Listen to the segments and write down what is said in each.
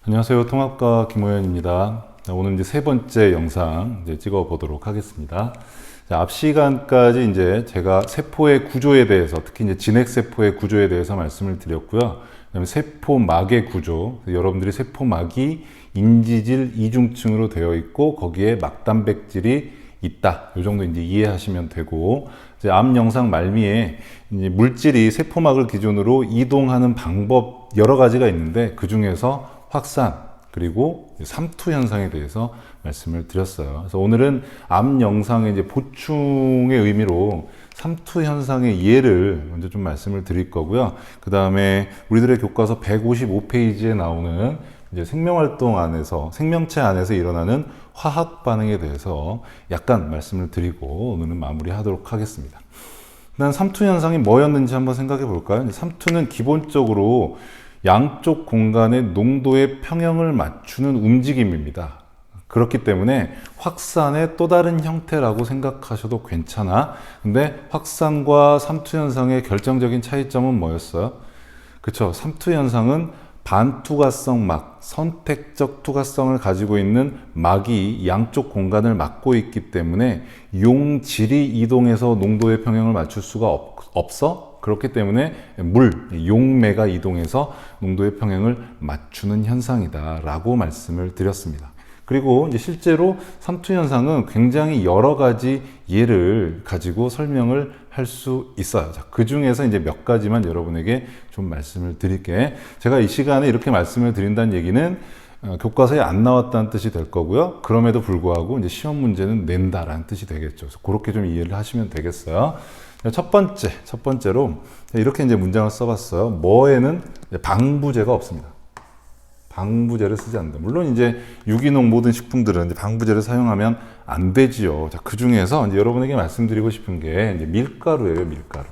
안녕하세요. 통합과 김호연입니다. 오늘 이제 세 번째 영상 찍어 보도록 하겠습니다. 앞 시간까지 이제 제가 세포의 구조에 대해서, 특히 이제 진핵세포의 구조에 대해서 말씀을 드렸고요. 그다음에 세포막의 구조, 여러분들이 세포막이 인지질 이중층으로 되어 있고 거기에 막단백질이 있다. 이 정도 이제 이해하시면 되고, 이제 앞 영상 말미에 이제 물질이 세포막을 기준으로 이동하는 방법 여러 가지가 있는데 그 중에서 확산 그리고 삼투 현상에 대해서 말씀을 드렸어요. 그래서 오늘은 앞 영상의 이제 보충의 의미로 삼투 현상의 예를 먼저 좀 말씀을 드릴 거고요. 그 다음에 우리들의 교과서 155페이지에 나오는 이제 생명활동 안에서, 생명체 안에서 일어나는 화학 반응에 대해서 약간 말씀을 드리고 오늘은 마무리하도록 하겠습니다. 일단 삼투 현상이 뭐였는지 한번 생각해 볼까요? 삼투는 기본적으로 양쪽 공간의 농도의 평형을 맞추는 움직임입니다. 그렇기 때문에 확산의 또 다른 형태라고 생각하셔도 괜찮아. 근데 확산과 삼투 현상의 결정적인 차이점은 뭐였어요? 그쵸? 삼투 현상은 반투과성 막, 선택적 투과성을 가지고 있는 막이 양쪽 공간을 막고 있기 때문에 용질이 이동해서 농도의 평형을 맞출 수가 없어. 그렇기 때문에 용매가 이동해서 농도의 평형을 맞추는 현상이다 라고 말씀을 드렸습니다. 그리고 이제 실제로 삼투 현상은 굉장히 여러 가지 예를 가지고 설명을 할 수 있어요. 자, 그 중에서 이제 몇 가지만 여러분에게 좀 말씀을 드릴게. 제가 이 시간에 이렇게 말씀을 드린다는 얘기는 교과서에 안 나왔다는 뜻이 될 거고요. 그럼에도 불구하고 이제 시험 문제는 낸다라는 뜻이 되겠죠. 그래서 그렇게 좀 이해를 하시면 되겠어요. 첫 번째로 이렇게 이제 문장을 써봤어요. 뭐에는 방부제가 없습니다. 방부제를 쓰지 않는다. 물론 이제 유기농 모든 식품들은 이제 방부제를 사용하면 안 되지요. 자, 그 중에서 이제 여러분에게 말씀드리고 싶은 게 이제 밀가루예요, 밀가루.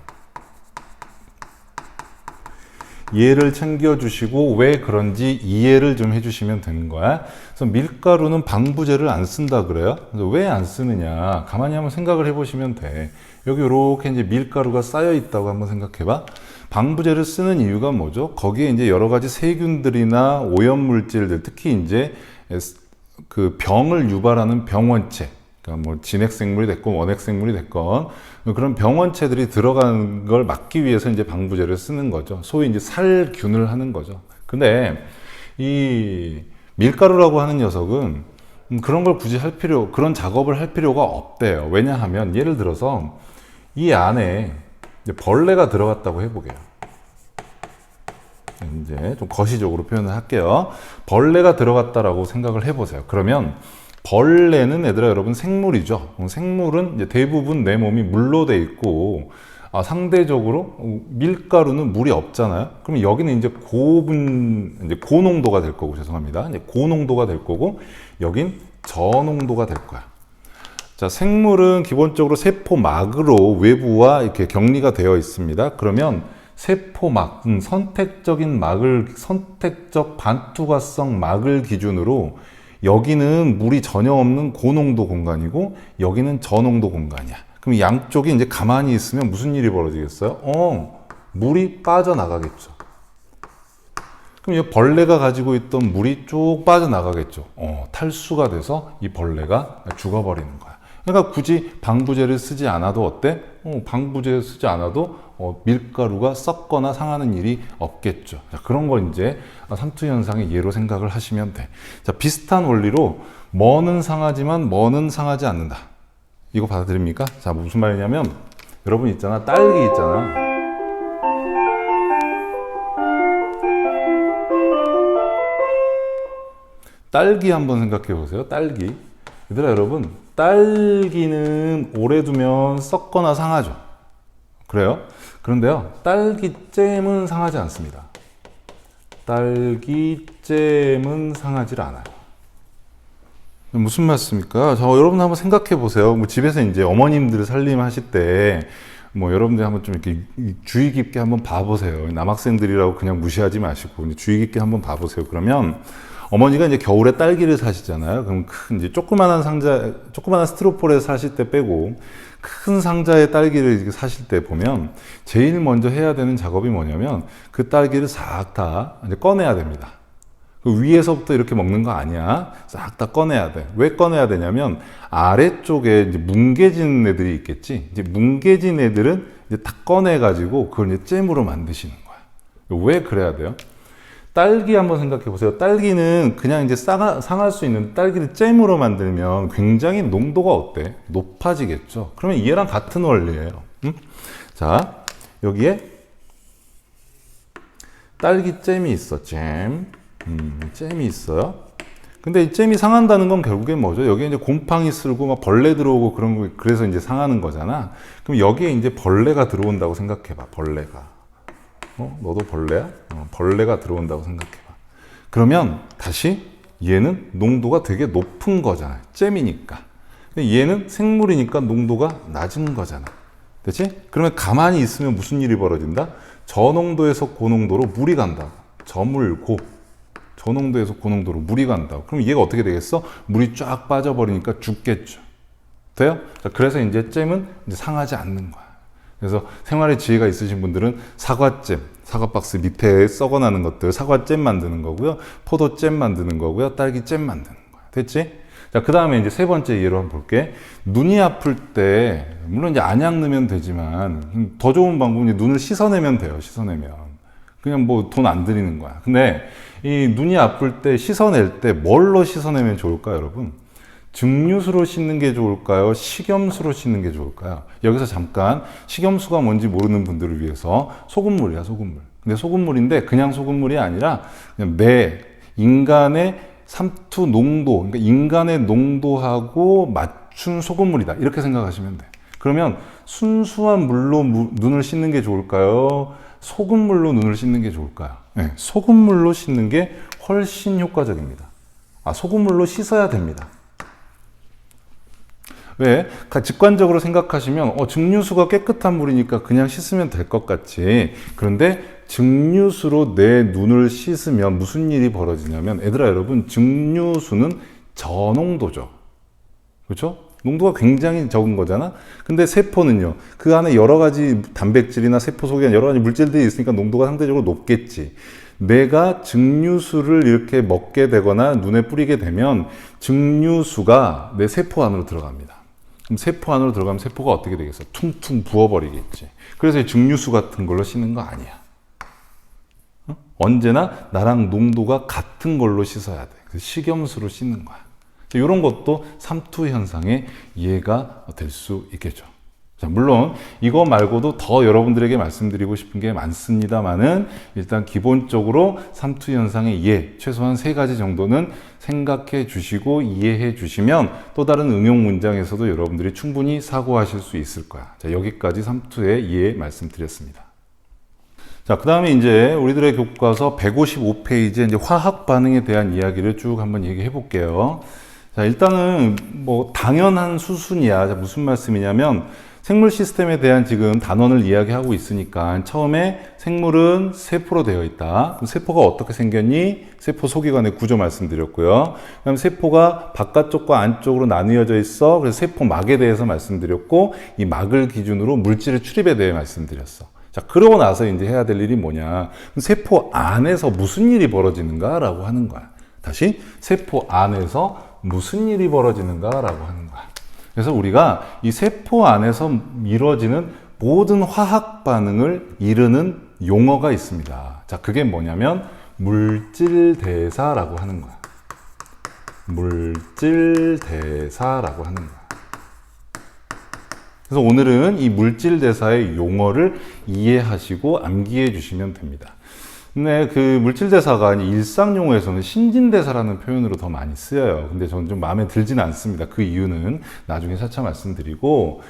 이해를 챙겨주시고 왜 그런지 이해를 좀 해주시면 되는 거야. 그래서 밀가루는 방부제를 안 쓴다 그래요. 왜 안 쓰느냐? 가만히 한번 생각을 해보시면 돼. 여기 이렇게 이제 밀가루가 쌓여 있다고 한번 생각해봐. 방부제를 쓰는 이유가 뭐죠? 거기에 이제 여러 가지 세균들이나 오염물질들, 특히 이제 그 병을 유발하는 병원체, 그러니까 뭐 진핵생물이 됐건 원핵생물이 됐건 그런 병원체들이 들어가는 걸 막기 위해서 이제 방부제를 쓰는 거죠. 소위 이제 살균을 하는 거죠. 근데 이 밀가루라고 하는 녀석은 그런 걸 굳이 그런 작업을 할 필요가 없대요. 왜냐하면 예를 들어서 이 안에 이제 벌레가 들어갔다고 해보게요. 이제 좀 거시적으로 표현을 할게요. 벌레가 들어갔다라고 생각을 해보세요. 그러면 벌레는 얘들아 여러분 생물이죠. 생물은 이제 대부분 내 몸이 물로 돼 있고 상대적으로 밀가루는 물이 없잖아요. 그럼 여기는 이제 고농도가 될 거고, 죄송합니다. 이제 고농도가 될 거고 여긴 저농도가 될 거야. 자, 생물은 기본적으로 세포막으로 외부와 이렇게 격리가 되어 있습니다. 그러면 세포막, 선택적 반투과성 막을 기준으로 여기는 물이 전혀 없는 고농도 공간이고 여기는 저농도 공간이야. 그럼 양쪽이 이제 가만히 있으면 무슨 일이 벌어지겠어요? 물이 빠져나가겠죠. 그럼 이 벌레가 가지고 있던 물이 쭉 빠져나가겠죠. 탈수가 돼서 이 벌레가 죽어버리는 거야. 그러니까 굳이 방부제를 쓰지 않아도 어때? 방부제 쓰지 않아도 밀가루가 썩거나 상하는 일이 없겠죠. 자, 그런 걸 이제 삼투 현상의 예로 생각을 하시면 돼. 자, 비슷한 원리로 뭐는 상하지만 뭐는 상하지 않는다. 이거 받아들입니까? 자, 무슨 말이냐면 여러분 있잖아, 딸기 있잖아. 딸기 한번 생각해 보세요. 딸기. 얘들아 여러분, 딸기는 오래 두면 썩거나 상하죠. 그래요? 그런데요, 딸기잼은 상하지 않습니다. 딸기잼은 상하지 않아요. 무슨 말씀입니까? 여러분 한번 생각해 보세요. 집에서 이제 어머님들 살림하실 때 여러분들 한번 좀 이렇게 주의 깊게 한번 봐보세요. 남학생들이라고 그냥 무시하지 마시고 주의 깊게 한번 봐보세요. 그러면 어머니가 이제 겨울에 딸기를 사시잖아요. 그럼 큰 이제 조그만한 상자, 조그만한 스티로폼에 사실 때 빼고 큰 상자의 딸기를 사실 때 보면 제일 먼저 해야 되는 작업이 뭐냐면 그 딸기를 싹 다 이제 꺼내야 됩니다. 그 위에서부터 이렇게 먹는 거 아니야. 싹 다 꺼내야 돼. 왜 꺼내야 되냐면 아래쪽에 이제 뭉개진 애들이 있겠지. 이제 뭉개진 애들은 이제 다 꺼내가지고 그걸 이제 잼으로 만드시는 거야. 왜 그래야 돼요? 딸기 한번 생각해 보세요. 딸기는 그냥 이제 상할 수 있는 딸기를 잼으로 만들면 굉장히 농도가 어때? 높아지겠죠. 그러면 얘랑 같은 원리예요. 응? 자, 여기에 딸기 잼이 있어. 잼이 있어요. 근데 이 잼이 상한다는 건 결국엔 뭐죠? 여기에 이제 곰팡이 쓸고 막 벌레 들어오고 그런 거, 그래서 이제 상하는 거잖아. 그럼 여기에 이제 벌레가 들어온다고 생각해봐. 벌레가. 너도 벌레야? 벌레가 들어온다고 생각해봐. 그러면 다시 얘는 농도가 되게 높은 거잖아. 잼이니까. 근데 얘는 생물이니까 농도가 낮은 거잖아. 됐지? 그러면 가만히 있으면 무슨 일이 벌어진다? 저농도에서 고농도로 물이 간다. 저물고. 저농도에서 고농도로 물이 간다. 그럼 얘가 어떻게 되겠어? 물이 쫙 빠져버리니까 죽겠죠. 돼요? 자, 그래서 이제 잼은 이제 상하지 않는 거야. 그래서 생활의 지혜가 있으신 분들은 사과잼, 사과박스 밑에 썩어나는 것들, 사과잼 만드는 거고요. 포도잼 만드는 거고요. 딸기잼 만드는 거야. 됐지? 자, 그 다음에 이제 세 번째 예로 한번 볼게. 눈이 아플 때, 물론 이제 안약 넣으면 되지만, 더 좋은 방법은 눈을 씻어내면 돼요. 씻어내면. 그냥 뭐 돈 안 들이는 거야. 근데 이 눈이 아플 때 씻어낼 때 뭘로 씻어내면 좋을까요, 여러분? 증류수로 씻는 게 좋을까요? 식염수로 씻는 게 좋을까요? 여기서 잠깐 식염수가 뭔지 모르는 분들을 위해서 소금물이야, 소금물. 근데 소금물인데 그냥 소금물이 아니라 그냥 인간의 삼투 농도, 그러니까 인간의 농도하고 맞춘 소금물이다. 이렇게 생각하시면 돼. 그러면 순수한 물로 눈을 씻는 게 좋을까요? 소금물로 눈을 씻는 게 좋을까요? 네, 소금물로 씻는 게 훨씬 효과적입니다. 소금물로 씻어야 됩니다. 왜? 직관적으로 생각하시면 증류수가 깨끗한 물이니까 그냥 씻으면 될 것 같지. 그런데 증류수로 내 눈을 씻으면 무슨 일이 벌어지냐면, 얘들아 여러분, 증류수는 저농도죠. 그렇죠? 농도가 굉장히 적은 거잖아. 근데 세포는요, 그 안에 여러 가지 단백질이나 세포 속에 여러 가지 물질들이 있으니까 농도가 상대적으로 높겠지. 내가 증류수를 이렇게 먹게 되거나 눈에 뿌리게 되면 증류수가 내 세포 안으로 들어갑니다. 그럼 세포 안으로 들어가면 세포가 어떻게 되겠어? 퉁퉁 부어버리겠지. 그래서 증류수 같은 걸로 씻는 거 아니야. 언제나 나랑 농도가 같은 걸로 씻어야 돼. 그래서 식염수로 씻는 거야. 이런 것도 삼투 현상의 이해가 될 수 있겠죠. 자, 물론 이거 말고도 더 여러분들에게 말씀드리고 싶은 게 많습니다만은 일단 기본적으로 삼투 현상의 이해, 최소한 3가지 정도는 생각해 주시고 이해해 주시면 또 다른 응용 문장에서도 여러분들이 충분히 사고하실 수 있을 거야. 자, 여기까지 삼투의 이해 말씀드렸습니다. 자, 그 다음에 이제 우리들의 교과서 155페이지에 이제 화학 반응에 대한 이야기를 쭉 한번 얘기해 볼게요. 자, 일단은 뭐 당연한 수순이야. 자, 무슨 말씀이냐면 생물 시스템에 대한 지금 단원을 이야기하고 있으니까 처음에 생물은 세포로 되어 있다. 그럼 세포가 어떻게 생겼니? 세포 소기관의 구조 말씀드렸고요. 그다음 세포가 바깥쪽과 안쪽으로 나뉘어져 있어. 그래서 세포막에 대해서 말씀드렸고 이 막을 기준으로 물질의 출입에 대해 말씀드렸어. 자, 그러고 나서 이제 해야 될 일이 뭐냐? 세포 안에서 무슨 일이 벌어지는가라고 하는 거야. 다시 세포 안에서 무슨 일이 벌어지는가라고 하는 거야. 그래서 우리가 이 세포 안에서 이루어지는 모든 화학 반응을 이르는 용어가 있습니다. 자, 그게 뭐냐면 물질대사라고 하는 거야. 물질대사라고 하는 거야. 그래서 오늘은 이 물질대사의 용어를 이해하시고 암기해 주시면 됩니다. 근데 그 물질대사가 일상 용어에서는 신진대사라는 표현으로 더 많이 쓰여요. 근데 저는 좀 마음에 들지는 않습니다. 그 이유는 나중에 차차 말씀드리고,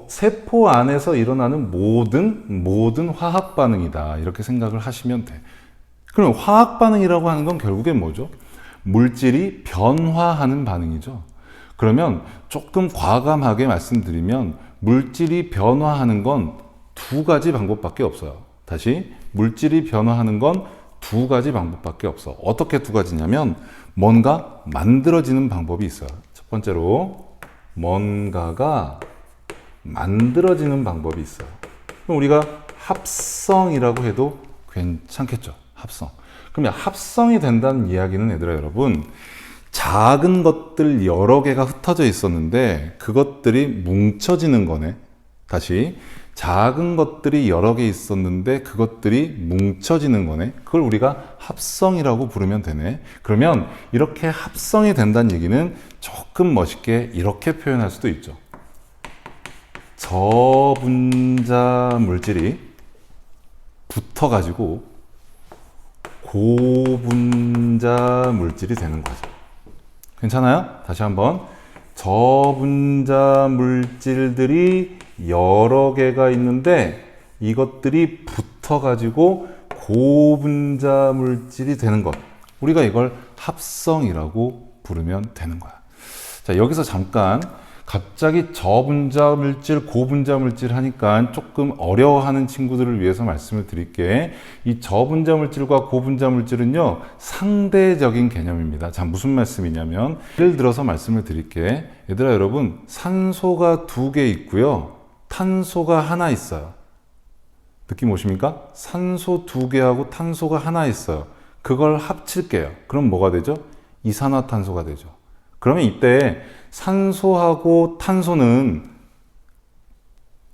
세포 안에서 일어나는 모든 화학 반응이다. 이렇게 생각을 하시면 돼. 그럼 화학 반응이라고 하는 건 결국엔 뭐죠? 물질이 변화하는 반응이죠. 그러면 조금 과감하게 말씀드리면 물질이 변화하는 건 2가지 방법밖에 없어요. 다시, 물질이 변화하는 건 두 가지 방법밖에 없어. 어떻게 두 가지냐면 뭔가 만들어지는 방법이 있어요. 첫 번째로 뭔가가 만들어지는 방법이 있어요. 그럼 우리가 합성이라고 해도 괜찮겠죠. 합성. 그러면 합성이 된다는 이야기는 얘들아 여러분, 작은 것들 여러 개가 흩어져 있었는데 그것들이 뭉쳐지는 거네. 다시 작은 것들이 여러 개 있었는데 그것들이 뭉쳐지는 거네. 그걸 우리가 합성이라고 부르면 되네. 그러면 이렇게 합성이 된다는 얘기는 조금 멋있게 이렇게 표현할 수도 있죠. 저분자 물질이 붙어가지고 고분자 물질이 되는 거죠. 괜찮아요? 다시 한번. 저분자 물질들이 여러 개가 있는데 이것들이 붙어가지고 고분자 물질이 되는 것. 우리가 이걸 합성이라고 부르면 되는 거야. 자, 여기서 잠깐 갑자기 저분자 물질, 고분자 물질 하니까 조금 어려워하는 친구들을 위해서 말씀을 드릴게. 이 저분자 물질과 고분자 물질은요, 상대적인 개념입니다. 자, 무슨 말씀이냐면, 예를 들어서 말씀을 드릴게. 얘들아, 여러분, 산소가 2개 있고요, 탄소가 하나 있어요. 느낌 오십니까? 산소 2개하고 탄소가 하나 있어요. 그걸 합칠게요. 그럼 뭐가 되죠? 이산화탄소가 되죠. 그러면 이때 산소하고 탄소는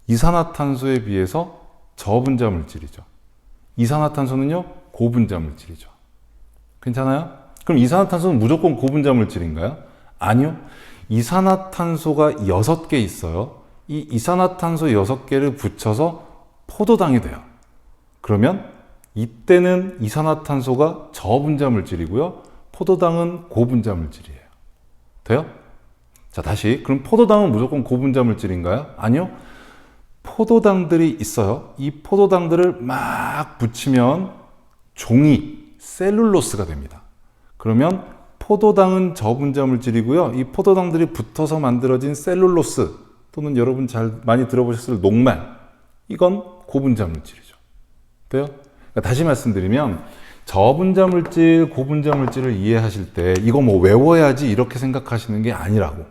이산화탄소에 비해서 저분자 물질이죠. 이산화탄소는요, 고분자 물질이죠. 괜찮아요? 그럼 이산화탄소는 무조건 고분자 물질인가요? 아니요. 이산화탄소가 6개 있어요. 이 이산화탄소 6개를 붙여서 포도당이 돼요. 그러면 이때는 이산화탄소가 저분자 물질이고요, 포도당은 고분자 물질이에요. 돼요? 자, 다시. 그럼 포도당은 무조건 고분자 물질인가요? 아니요. 포도당들이 있어요. 이 포도당들을 막 붙이면 종이, 셀룰로스가 됩니다. 그러면 포도당은 저분자 물질이고요. 이 포도당들이 붙어서 만들어진 셀룰로스, 또는 여러분 잘 많이 들어보셨을 녹말, 이건 고분자 물질이죠. 돼요? 그러니까 다시 말씀드리면 저분자 물질, 고분자 물질을 이해하실 때 이거 뭐 외워야지 이렇게 생각하시는 게 아니라고.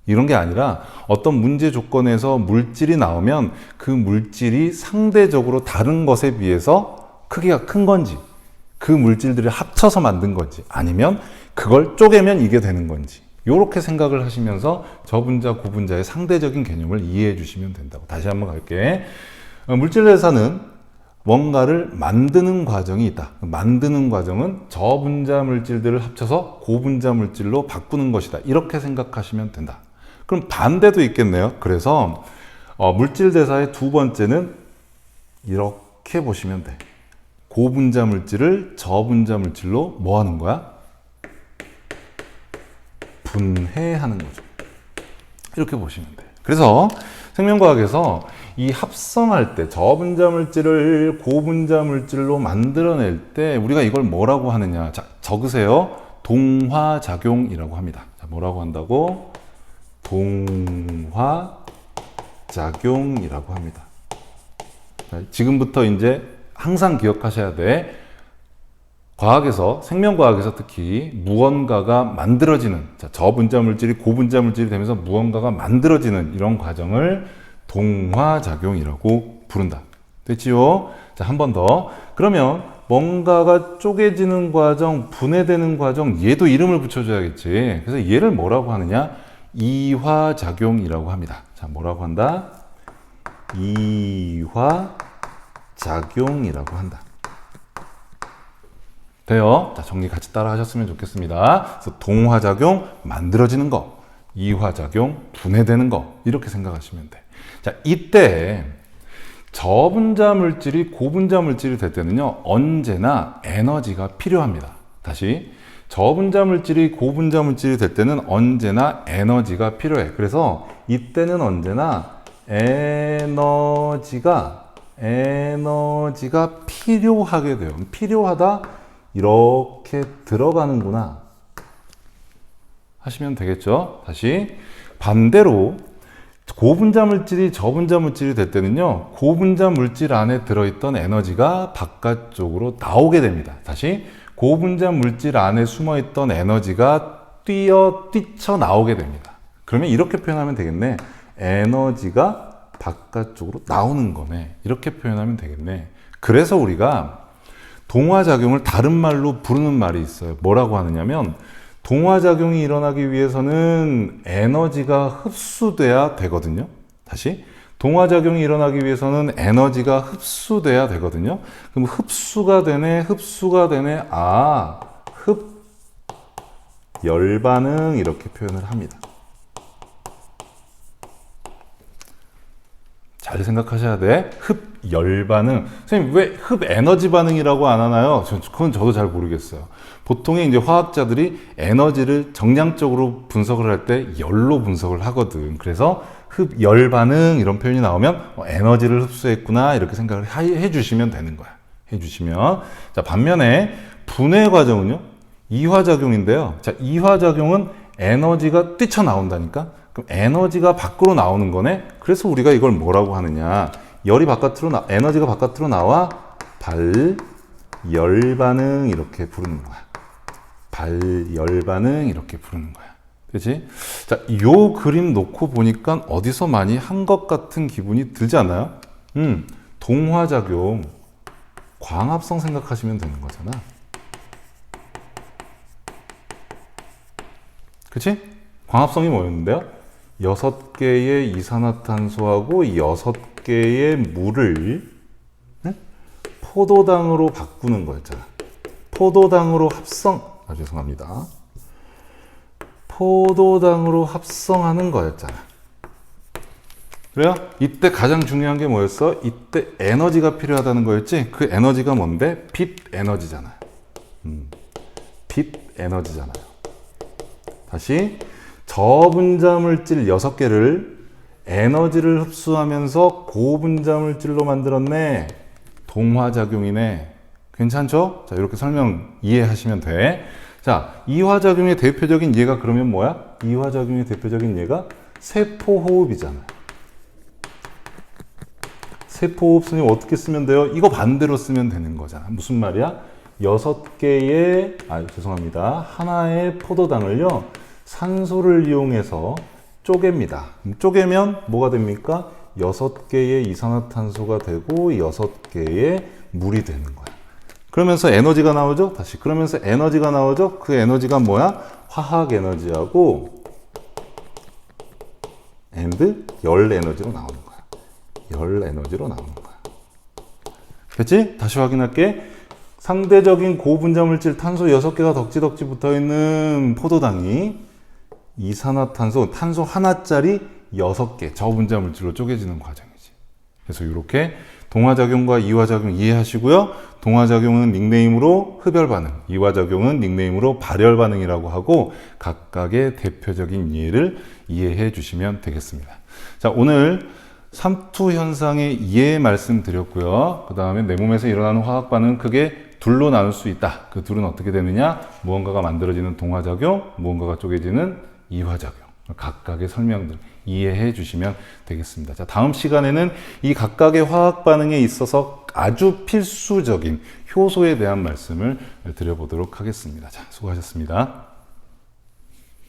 이런 게 아니라 어떤 문제 조건에서 물질이 나오면 그 물질이 상대적으로 다른 것에 비해서 크기가 큰 건지, 그 물질들을 합쳐서 만든 건지, 아니면 그걸 쪼개면 이게 되는 건지, 이렇게 생각을 하시면서 저분자, 고분자의 상대적인 개념을 이해해 주시면 된다고. 다시 한번 갈게. 물질회사는 뭔가를 만드는 과정이 있다. 만드는 과정은 저분자 물질들을 합쳐서 고분자 물질로 바꾸는 것이다. 이렇게 생각하시면 된다. 그럼 반대도 있겠네요. 그래서 물질 대사의 두 번째는 이렇게 보시면 돼. 고분자 물질을 저분자 물질로 뭐 하는 거야? 분해하는 거죠. 이렇게 보시면 돼. 그래서 생명과학에서 이 합성할 때 저분자 물질을 고분자 물질로 만들어낼 때 우리가 이걸 뭐라고 하느냐. 자, 적으세요. 동화작용이라고 합니다. 자, 뭐라고 한다고? 동화작용이라고 합니다. 자, 지금부터 이제 항상 기억하셔야 돼. 과학에서, 생명과학에서 특히 무언가가 만들어지는, 자, 저분자 물질이 고분자 물질이 되면서 무언가가 만들어지는 이런 과정을 동화작용이라고 부른다. 됐지요? 자, 한 번 더. 그러면 뭔가가 쪼개지는 과정, 분해되는 과정, 얘도 이름을 붙여줘야겠지. 그래서 얘를 뭐라고 하느냐? 이화작용이라고 합니다. 자, 뭐라고 한다? 이화작용이라고 한다. 돼요? 자, 정리 같이 따라 하셨으면 좋겠습니다. 그래서 동화작용, 만들어지는 거, 이화작용, 분해되는 거, 이렇게 생각하시면 돼. 자, 이때 저분자 물질이 고분자 물질이 될 때는요, 언제나 에너지가 필요합니다. 다시, 저분자 물질이 고분자 물질이 될 때는 언제나 에너지가 필요해. 그래서 이때는 언제나 에너지가 필요하게 돼요. 필요하다, 이렇게 들어가는구나 하시면 되겠죠. 다시 반대로 고분자 물질이 저분자 물질이 될 때는요, 고분자 물질 안에 들어있던 에너지가 바깥쪽으로 나오게 됩니다. 다시, 고분자 물질 안에 숨어있던 에너지가 뛰쳐나오게 됩니다. 그러면 이렇게 표현하면 되겠네. 에너지가 바깥쪽으로 나오는 거네. 이렇게 표현하면 되겠네. 그래서 우리가 동화작용을 다른 말로 부르는 말이 있어요. 뭐라고 하느냐면, 동화작용이 일어나기 위해서는 에너지가 흡수돼야 되거든요. 다시, 동화작용이 일어나기 위해서는 에너지가 흡수돼야 되거든요. 그럼 흡수가 되네, 열반응 이렇게 표현을 합니다. 잘 생각하셔야 돼. 흡열반응. 선생님, 왜 흡에너지 반응이라고 안 하나요? 그건 저도 잘 모르겠어요. 보통의 이제 화학자들이 에너지를 정량적으로 분석을 할 때 열로 분석을 하거든. 그래서 흡열반응 이런 표현이 나오면 에너지를 흡수했구나 이렇게 생각을 해주시면 되는 거야. 해주시면. 자, 반면에 분해 과정은요, 이화작용인데요. 자, 이화작용은 에너지가 뛰쳐나온다니까? 그럼 에너지가 밖으로 나오는 거네? 그래서 우리가 이걸 뭐라고 하느냐. 에너지가 바깥으로 나와 발열반응 이렇게 부르는 거야. 발열반응 이렇게 부르는 거야. 그치? 자, 요 그림 놓고 보니까 어디서 많이 한 것 같은 기분이 들지 않나요? 동화작용, 광합성 생각하시면 되는 거잖아. 그치? 광합성이 뭐였는데요? 6개의 이산화탄소하고 6개의 물을 포도당으로 바꾸는 거였잖아. 포도당으로 죄송합니다. 포도당으로 합성하는 거였잖아. 그래요? 이때 가장 중요한 게 뭐였어? 이때 에너지가 필요하다는 거였지? 그 에너지가 뭔데? 빛 에너지잖아요. 빛 에너지잖아요. 다시, 저분자 물질 6개를 에너지를 흡수하면서 고분자 물질로 만들었네. 동화작용이네. 괜찮죠? 자, 이렇게 설명 이해하시면 돼. 자, 이화작용의 대표적인 예가 그러면 뭐야? 이화작용의 대표적인 예가 세포호흡이잖아요. 세포호흡 선생님 어떻게 쓰면 돼요? 이거 반대로 쓰면 되는 거잖아. 무슨 말이야? 6개의, 하나의 포도당을요, 산소를 이용해서 쪼갭니다. 쪼개면 뭐가 됩니까? 6개의 이산화탄소가 되고 6개의 물이 되는 거야. 그러면서 에너지가 나오죠? 다시. 그러면서 에너지가 나오죠? 그 에너지가 뭐야? 화학 에너지하고 열 에너지로 나오는 거야. 열 에너지로 나오는 거야. 됐지? 다시 확인할게. 상대적인 고분자 물질 탄소 6개가 덕지덕지 붙어있는 포도당이 이산화탄소, 탄소 하나짜리 6개 저분자 물질로 쪼개지는 과정이지. 그래서 이렇게 동화작용과 이화작용 이해하시고요. 동화작용은 닉네임으로 흡열반응, 이화작용은 닉네임으로 발열반응이라고 하고 각각의 대표적인 예를 이해해 주시면 되겠습니다. 자, 오늘 삼투 현상의 이해 말씀드렸고요. 그 다음에 내 몸에서 일어나는 화학 반응은 크게 둘로 나눌 수 있다. 그 둘은 어떻게 되느냐? 무언가가 만들어지는 동화작용, 무언가가 쪼개지는 이화작용. 각각의 설명들 이해해 주시면 되겠습니다. 자, 다음 시간에는 이 각각의 화학 반응에 있어서 아주 필수적인 효소에 대한 말씀을 드려보도록 하겠습니다. 자, 수고하셨습니다.